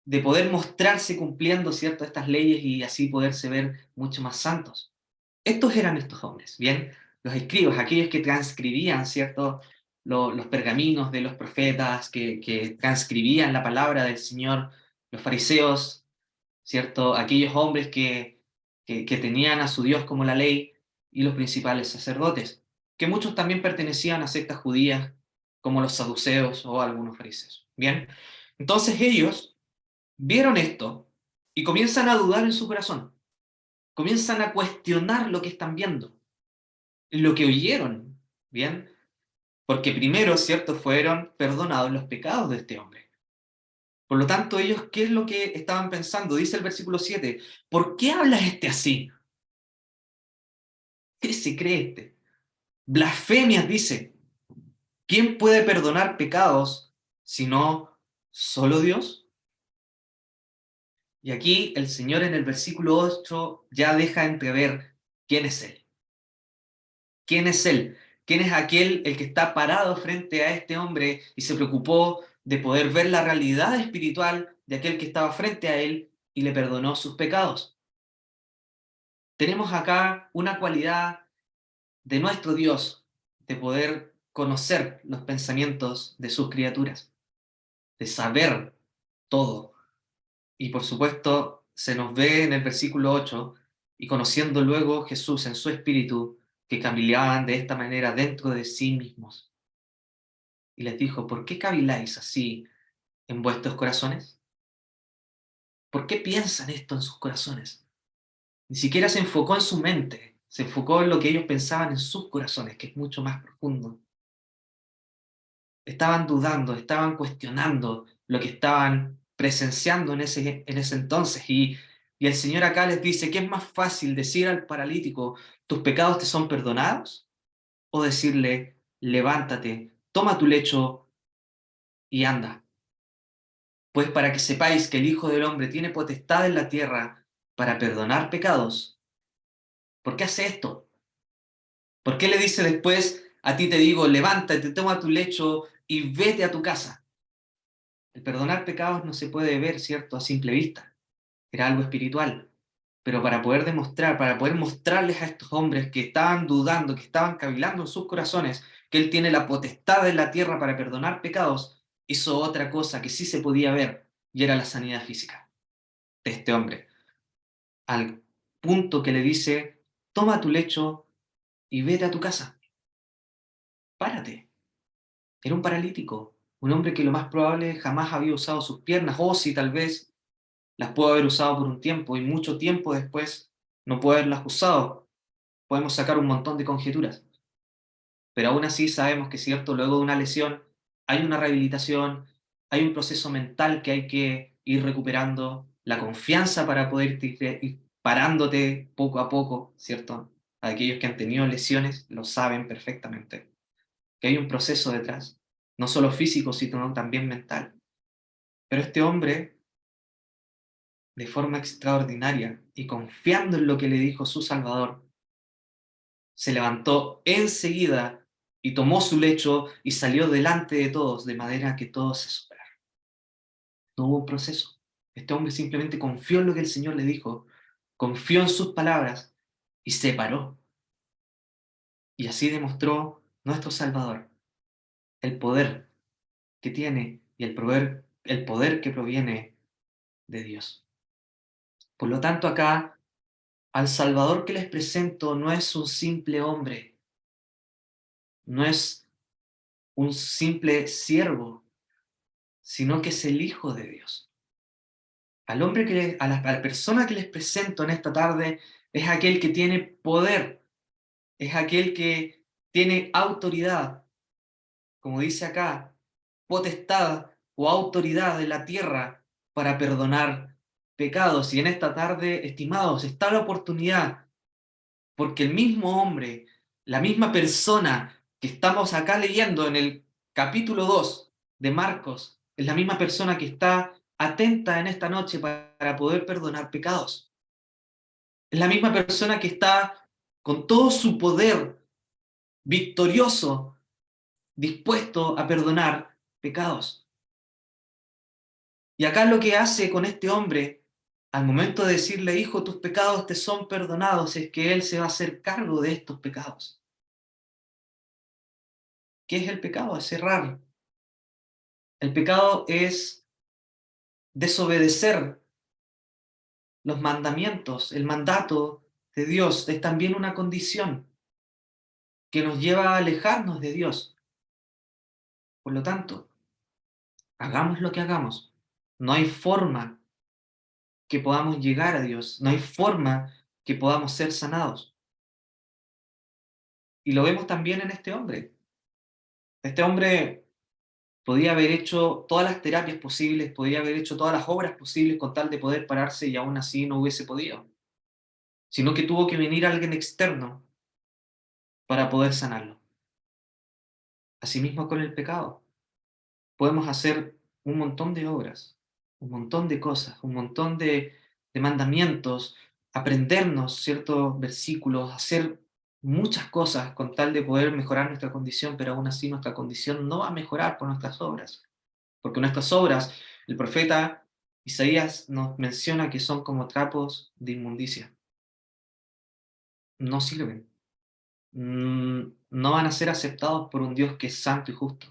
S2: de poder mostrarse cumpliendo, ¿cierto?, estas leyes y así poderse ver mucho más santos. Estos eran estos hombres, ¿bien? Los escribas, aquellos que transcribían, ¿cierto?, los pergaminos de los profetas, que transcribían la palabra del Señor, los fariseos, ¿cierto?, aquellos hombres que tenían a su Dios como la ley, y los principales sacerdotes, que muchos también pertenecían a sectas judías, como los saduceos o algunos fariseos, ¿bien? Entonces ellos vieron esto y comienzan a dudar en su corazón, comienzan a cuestionar lo que están viendo, lo que oyeron, ¿bien? Porque primero, ¿cierto?, fueron perdonados los pecados de este hombre. Por lo tanto, ellos, ¿qué es lo que estaban pensando? Dice el versículo 7, ¿por qué habla este así? ¿Qué se cree este? Blasfemias, dice. ¿Quién puede perdonar pecados sino solo Dios? Y aquí el Señor en el versículo 8 ya deja entrever quién es Él. ¿Quién es Él? ¿Quién es aquel el que está parado frente a este hombre y se preocupó de poder ver la realidad espiritual de aquel que estaba frente a él y le perdonó sus pecados? Tenemos acá una cualidad de nuestro Dios, de poder conocer los pensamientos de sus criaturas, de saber todo. Y por supuesto, se nos ve en el versículo 8, y conociendo luego Jesús en su espíritu, que cavilaban de esta manera dentro de sí mismos. Y les dijo, ¿por qué caviláis así en vuestros corazones? ¿Por qué piensan esto en sus corazones? Ni siquiera se enfocó en su mente, se enfocó en lo que ellos pensaban en sus corazones, que es mucho más profundo. Estaban dudando, estaban cuestionando lo que estaban presenciando en ese entonces. Y el Señor acá les dice que es más fácil decir al paralítico, tus pecados te son perdonados, o decirle, levántate, toma tu lecho y anda. Pues para que sepáis que el Hijo del Hombre tiene potestad en la tierra para perdonar pecados. ¿Por qué hace esto? ¿Por qué le dice después, a ti te digo, levántate, toma tu lecho y vete a tu casa? El perdonar pecados no se puede ver, ¿cierto?, a simple vista. Era algo espiritual. Pero para poder demostrar, para poder mostrarles a estos hombres que estaban dudando, que estaban cavilando en sus corazones, que Él tiene la potestad en la tierra para perdonar pecados, hizo otra cosa que sí se podía ver, y era la sanidad física de este hombre. Al punto que le dice, toma tu lecho y vete a tu casa. Párate. Era un paralítico, un hombre que lo más probable jamás había usado sus piernas, o si tal vez las pudo haber usado por un tiempo y mucho tiempo después no puede haberlas usado. Podemos sacar un montón de conjeturas. Pero aún así sabemos que, cierto, luego de una lesión hay una rehabilitación, hay un proceso mental que hay que ir recuperando, la confianza para poder ir parándote poco a poco, ¿cierto? Aquellos que han tenido lesiones lo saben perfectamente, que hay un proceso detrás, no solo físico, sino también mental. Pero este hombre, de forma extraordinaria y confiando en lo que le dijo su Salvador, se levantó enseguida y tomó su lecho y salió delante de todos, de manera que todos se superaron. No hubo un proceso. Este hombre simplemente confió en lo que el Señor le dijo, confió en sus palabras y se paró. Y así demostró nuestro Salvador el poder que tiene y el poder que proviene de Dios. Por lo tanto, acá, al Salvador que les presento no es un simple hombre, no es un simple siervo, sino que es el Hijo de Dios. Al hombre a la persona que les presento en esta tarde es aquel que tiene poder, es aquel que tiene autoridad, como dice acá, potestad o autoridad de la tierra para perdonar pecados. Y en esta tarde, estimados, está la oportunidad, porque el mismo hombre, la misma persona que estamos acá leyendo en el capítulo 2 de Marcos, es la misma persona que está atenta en esta noche para poder perdonar pecados. Es la misma persona que está con todo su poder victorioso, dispuesto a perdonar pecados. Y acá lo que hace con este hombre, al momento de decirle, hijo, tus pecados te son perdonados, es que él se va a hacer cargo de estos pecados. ¿Qué es el pecado? Es errar. El pecado es desobedecer los mandamientos. El mandato de Dios es también una condición que nos lleva a alejarnos de Dios. Por lo tanto, hagamos lo que hagamos. No hay forma que podamos llegar a Dios. No hay forma que podamos ser sanados. Y lo vemos también en este hombre. Este hombre podía haber hecho todas las terapias posibles, podía haber hecho todas las obras posibles con tal de poder pararse y aún así no hubiese podido, sino que tuvo que venir alguien externo para poder sanarlo. Asimismo con el pecado. Podemos hacer un montón de obras, un montón de cosas, un montón de mandamientos, aprendernos ciertos versículos, hacer muchas cosas con tal de poder mejorar nuestra condición, pero aún así nuestra condición no va a mejorar por nuestras obras. Porque nuestras obras, el profeta Isaías nos menciona que son como trapos de inmundicia. No sirven. No van a ser aceptados por un Dios que es santo y justo.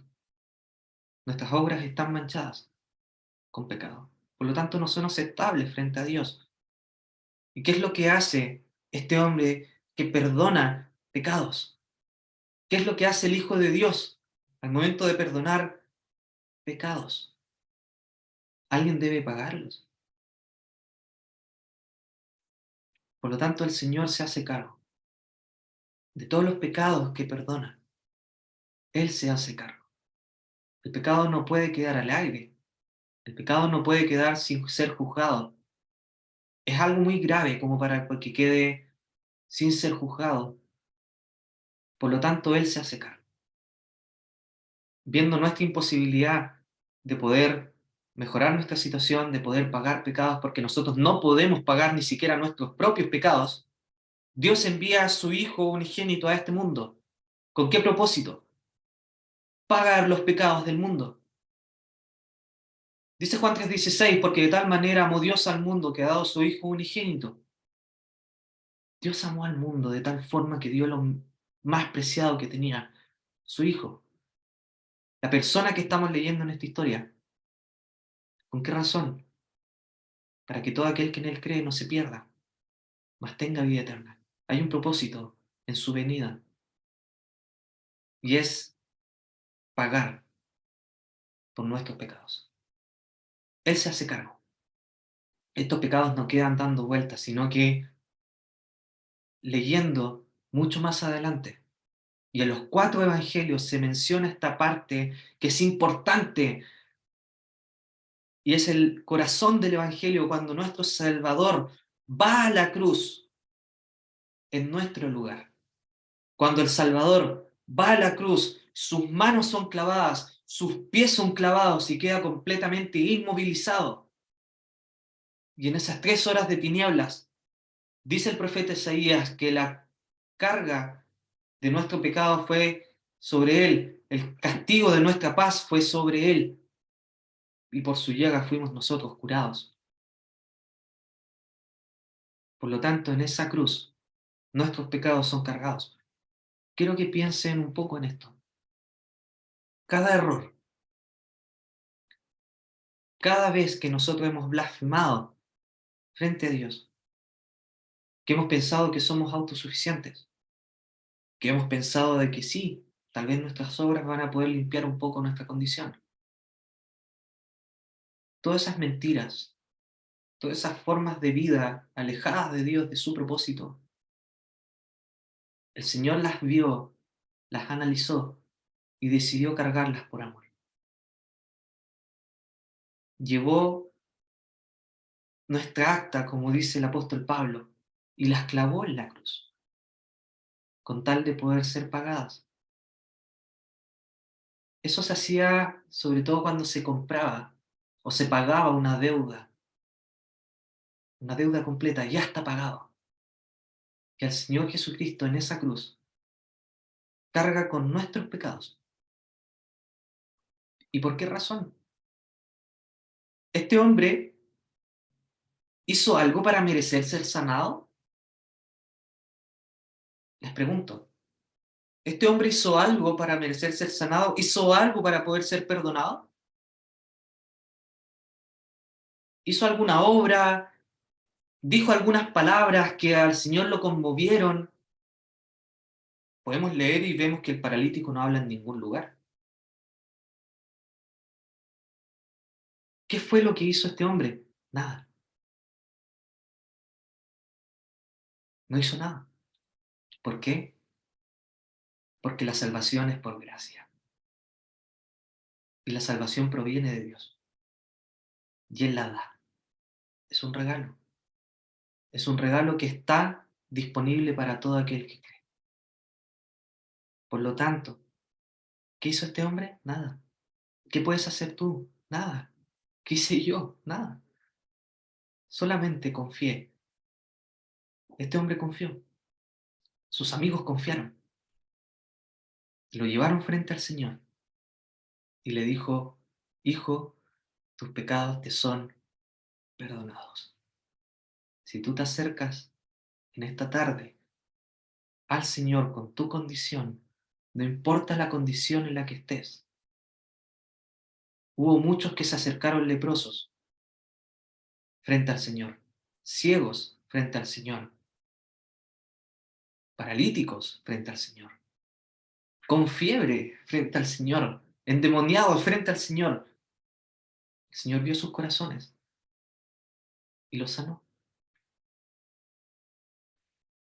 S2: Nuestras obras están manchadas con pecado. Por lo tanto, no son aceptables frente a Dios. ¿Y qué es lo que hace este hombre que perdona pecados? ¿Qué es lo que hace el Hijo de Dios al momento de perdonar pecados? Alguien debe pagarlos. Por lo tanto, el Señor se hace cargo de todos los pecados que perdona. Él se hace cargo. El pecado no puede quedar al aire. El pecado no puede quedar sin ser juzgado. Es algo muy grave como para que quede sin ser juzgado. Por lo tanto, Él se hace cargo. Viendo nuestra imposibilidad de poder mejorar nuestra situación, de poder pagar pecados, porque nosotros no podemos pagar ni siquiera nuestros propios pecados, Dios envía a su Hijo unigénito a este mundo. ¿Con qué propósito? Pagar los pecados del mundo. Dice Juan 3:16, porque de tal manera amó Dios al mundo que ha dado su Hijo unigénito. Dios amó al mundo de tal forma que dio lo más preciado que tenía, su Hijo. La persona que estamos leyendo en esta historia. ¿Con qué razón? Para que todo aquel que en Él cree no se pierda, mas tenga vida eterna. Hay un propósito en su venida y es pagar por nuestros pecados. Él se hace cargo. Estos pecados no quedan dando vueltas, sino que leyendo mucho más adelante. Y en los 4 evangelios se menciona esta parte que es importante y es el corazón del evangelio cuando nuestro Salvador va a la cruz en nuestro lugar. Cuando el Salvador va a la cruz, sus manos son clavadas, sus pies son clavados y queda completamente inmovilizado. Y en esas 3 horas de tinieblas, dice el profeta Isaías que la carga de nuestro pecado fue sobre él, el castigo de nuestra paz fue sobre él, y por su llaga fuimos nosotros curados. Por lo tanto, en esa cruz, nuestros pecados son cargados. Quiero que piensen un poco en esto. Cada error, cada vez que nosotros hemos blasfemado frente a Dios, que hemos pensado que somos autosuficientes, que hemos pensado de que sí, tal vez nuestras obras van a poder limpiar un poco nuestra condición. Todas esas mentiras, todas esas formas de vida alejadas de Dios, de su propósito, el Señor las vio, las analizó y decidió cargarlas por amor. Llevó nuestra acta, como dice el apóstol Pablo, y las clavó en la cruz, con tal de poder ser pagadas. Eso se hacía sobre todo cuando se compraba o se pagaba una deuda completa, ya está pagado. Que el Señor Jesucristo en esa cruz carga con nuestros pecados. ¿Y por qué razón? ¿Este hombre hizo algo para merecer ser sanado? Les pregunto. ¿Este hombre hizo algo para merecer ser sanado? ¿Hizo algo para poder ser perdonado? ¿Hizo alguna obra? ¿Dijo algunas palabras que al Señor lo conmovieron? Podemos leer y vemos que el paralítico no habla en ningún lugar. ¿Qué fue lo que hizo este hombre? Nada. No hizo nada. ¿Por qué? Porque la salvación es por gracia. Y la salvación proviene de Dios. Y Él la da. Es un regalo. Es un regalo que está disponible para todo aquel que cree. Por lo tanto, ¿qué hizo este hombre? Nada. ¿Qué puedes hacer tú? Nada. ¿Qué hice yo? Nada. Solamente confié. Este hombre confió. Sus amigos confiaron. Lo llevaron frente al Señor y le dijo, hijo, tus pecados te son perdonados. Si tú te acercas en esta tarde al Señor con tu condición, no importa la condición en la que estés. Hubo muchos que se acercaron leprosos frente al Señor, ciegos frente al Señor, paralíticos frente al Señor, con fiebre frente al Señor, endemoniados frente al Señor. El Señor vio sus corazones y los sanó.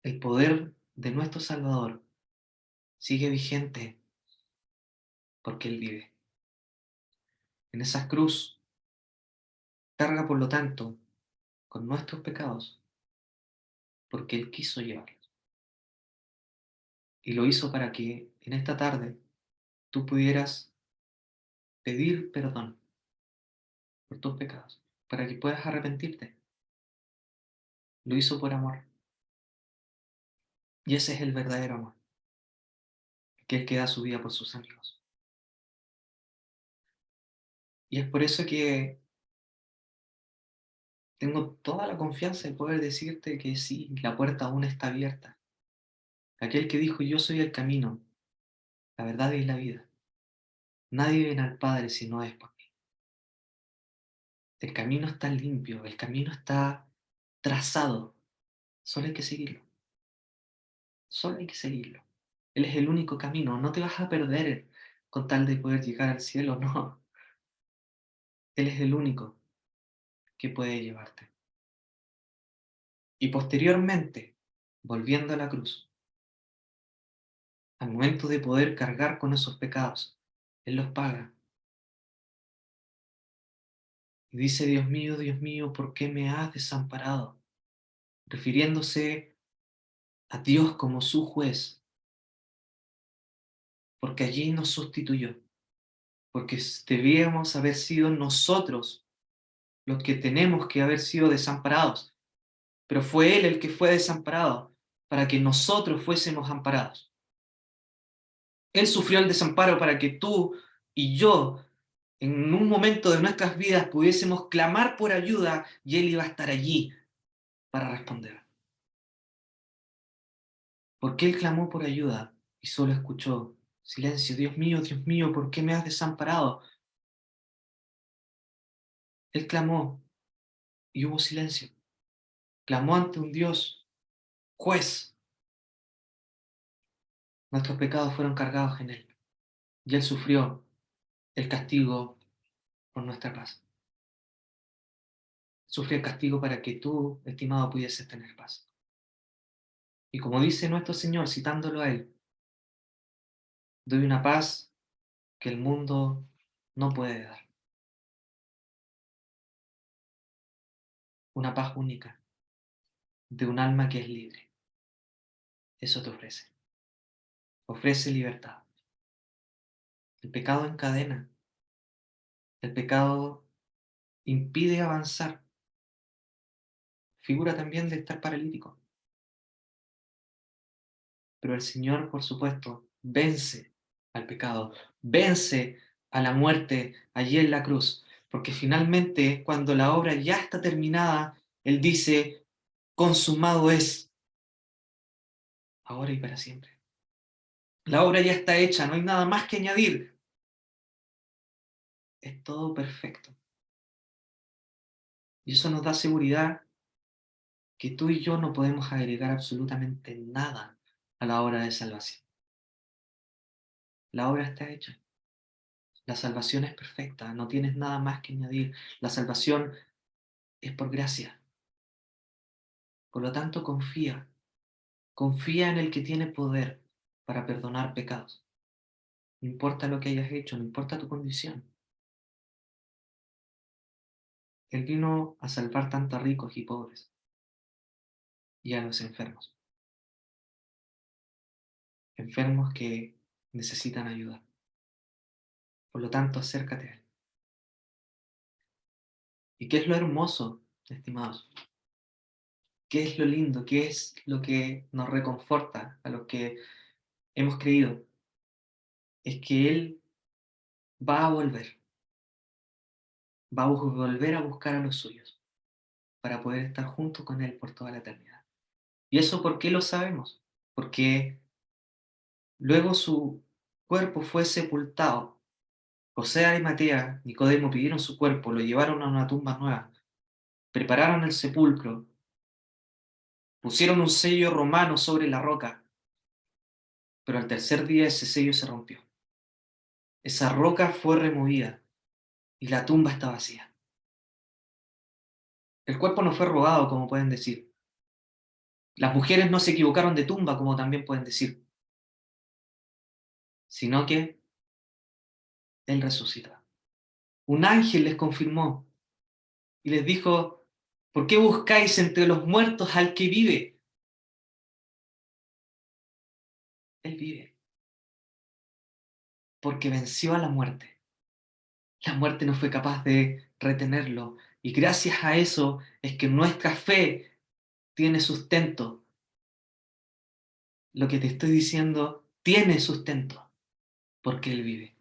S2: El poder de nuestro Salvador sigue vigente porque Él vive. En esa cruz carga, por lo tanto, con nuestros pecados porque Él quiso llevarlos. Y lo hizo para que en esta tarde tú pudieras pedir perdón por tus pecados, para que puedas arrepentirte. Lo hizo por amor. Y ese es el verdadero amor, aquel que da su vida por sus amigos. Y es por eso que tengo toda la confianza de poder decirte que sí, la puerta aún está abierta. Aquel que dijo, yo soy el camino, la verdad y la vida. Nadie viene al Padre si no es por mí. El camino está limpio, el camino está trazado. Solo hay que seguirlo. Solo hay que seguirlo. Él es el único camino. No te vas a perder con tal de poder llegar al cielo, no. Él es el único que puede llevarte. Y posteriormente, volviendo a la cruz, al momento de poder cargar con esos pecados, Él los paga. Y dice, Dios mío, ¿por qué me has desamparado? Refiriéndose a Dios como su juez, porque allí nos sustituyó, porque debíamos haber sido nosotros los que tenemos que haber sido desamparados, pero fue Él el que fue desamparado para que nosotros fuésemos amparados. Él sufrió el desamparo para que tú y yo, en un momento de nuestras vidas, pudiésemos clamar por ayuda y Él iba a estar allí para responder. Porque Él clamó por ayuda y solo escuchó silencio. Dios mío, ¿por qué me has desamparado? Él clamó y hubo silencio. Clamó ante un Dios juez. Nuestros pecados fueron cargados en Él y Él sufrió el castigo por nuestra paz. Sufrió el castigo para que tú, estimado, pudieses tener paz. Y como dice nuestro Señor, citándolo a Él, doy una paz que el mundo no puede dar. una paz única, de un alma que es libre. Eso te ofrece. Ofrece libertad. El pecado encadena. El pecado impide avanzar. Figura también de estar paralítico. Pero el Señor, por supuesto, vence al pecado, vence a la muerte allí en la cruz, porque finalmente, cuando la obra ya está terminada, Él dice, consumado es, ahora y para siempre. La obra ya está hecha, no hay nada más que añadir. Es todo perfecto. Y eso nos da seguridad que tú y yo no podemos agregar absolutamente nada a la obra de salvación. La obra está hecha. La salvación es perfecta, no tienes nada más que añadir. La salvación es por gracia. Por lo tanto, confía. Confía en el que tiene poder para perdonar pecados. No importa lo que hayas hecho, no importa tu condición. Él vino a salvar tanto a ricos y pobres y a los enfermos. Enfermos que necesitan ayuda. Por lo tanto, acércate a Él. ¿Y qué es lo hermoso, estimados? ¿Qué es lo lindo? ¿Qué es lo que nos reconforta a los que hemos creído? Es que Él va a volver. Va a volver a buscar a los suyos para poder estar junto con Él por toda la eternidad. ¿Y eso por qué lo sabemos? Porque luego su cuerpo fue sepultado. José de Arimatea, Nicodemo pidieron su cuerpo, lo llevaron a una tumba nueva, prepararon el sepulcro, pusieron un sello romano sobre la roca, pero al tercer día ese sello se rompió. Esa roca fue removida y la tumba está vacía. El cuerpo no fue robado, como pueden decir. Las mujeres no se equivocaron de tumba, como también pueden decir, sino que Él resucitó. Un ángel les confirmó y les dijo, ¿por qué buscáis entre los muertos al que vive? Él vive, porque venció a la muerte. La muerte no fue capaz de retenerlo, y gracias a eso es que nuestra fe tiene sustento. Lo que te estoy diciendo tiene sustento, porque Él vive.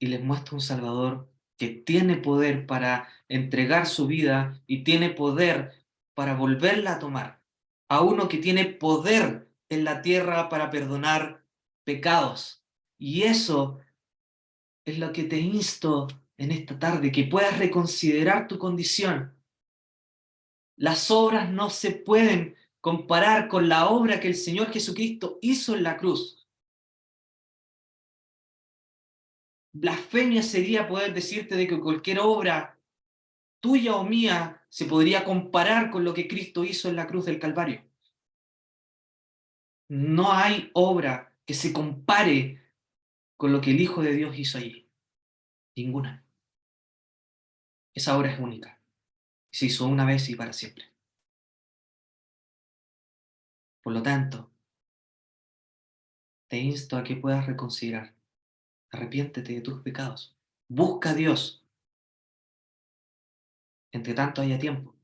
S2: Y les muestra un Salvador que tiene poder para entregar su vida y tiene poder para volverla a tomar. A uno que tiene poder en la tierra para perdonar pecados. Y eso es lo que te insto en esta tarde, que puedas reconsiderar tu condición. Las obras no se pueden comparar con la obra que el Señor Jesucristo hizo en la cruz. Blasfemia sería poder decirte de que cualquier obra tuya o mía se podría comparar con lo que Cristo hizo en la cruz del Calvario. No hay obra que se compare con lo que el Hijo de Dios hizo allí. Ninguna. Esa obra es única. Se hizo una vez y para siempre. Por lo tanto, te insto a que puedas reconsiderar. Arrepiéntete de tus pecados. Busca a Dios. Entre tanto haya tiempo.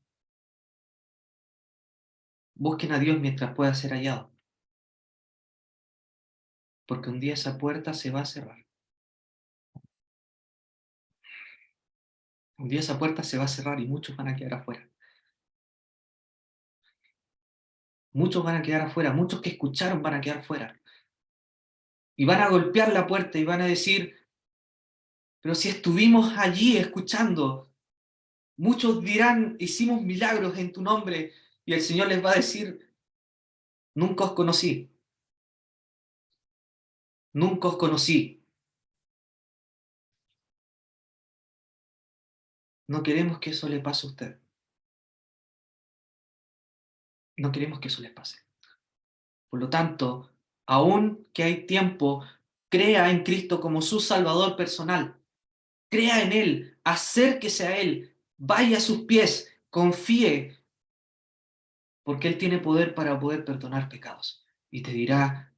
S2: Busquen a Dios mientras pueda ser hallado. Porque un día esa puerta se va a cerrar. Un día esa puerta se va a cerrar y muchos van a quedar afuera. Muchos van a quedar afuera. Muchos que escucharon van a quedar fuera. Y van a golpear la puerta y van a decir, pero si estuvimos allí escuchando, muchos dirán, hicimos milagros en tu nombre, y el Señor les va a decir, nunca os conocí, nunca os conocí. No queremos que eso le pase a usted. No queremos que eso les pase. Por lo tanto, aun que hay tiempo, crea en Cristo como su Salvador personal. Crea en Él, acérquese a Él, vaya a sus pies, confíe, porque Él tiene poder para poder perdonar pecados. Y te dirá,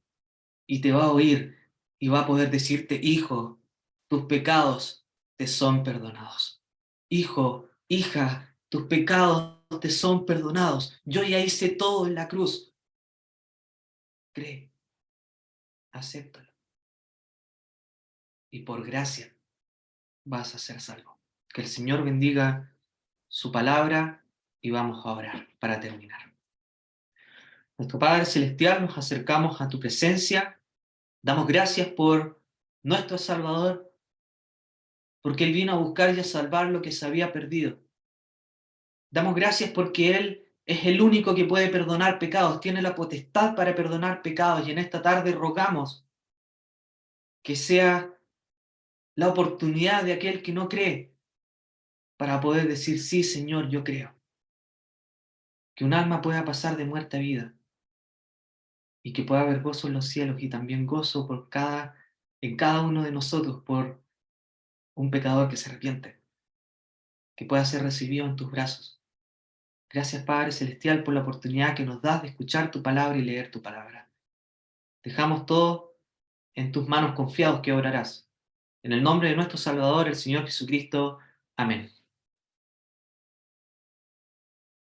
S2: y te va a oír, y va a poder decirte, hijo, tus pecados te son perdonados. Hijo, hija, tus pecados te son perdonados. Yo ya hice todo en la cruz. Cree, acéptalo. Y por gracia vas a ser salvo. Que el Señor bendiga su palabra y vamos a orar para terminar. Nuestro Padre Celestial, nos acercamos a tu presencia. Damos gracias por nuestro Salvador, porque Él vino a buscar y a salvar lo que se había perdido. Damos gracias porque Él es el único que puede perdonar pecados, tiene la potestad para perdonar pecados, y en esta tarde rogamos que sea la oportunidad de aquel que no cree para poder decir, sí, Señor, yo creo. Que un alma pueda pasar de muerte a vida y que pueda haber gozo en los cielos y también gozo en cada uno de nosotros por un pecador que se arrepiente, que pueda ser recibido en tus brazos. Gracias, Padre Celestial, por la oportunidad que nos das de escuchar tu palabra y leer tu palabra. Dejamos todo en tus manos confiados que obrarás. En el nombre de nuestro Salvador, el Señor Jesucristo. Amén.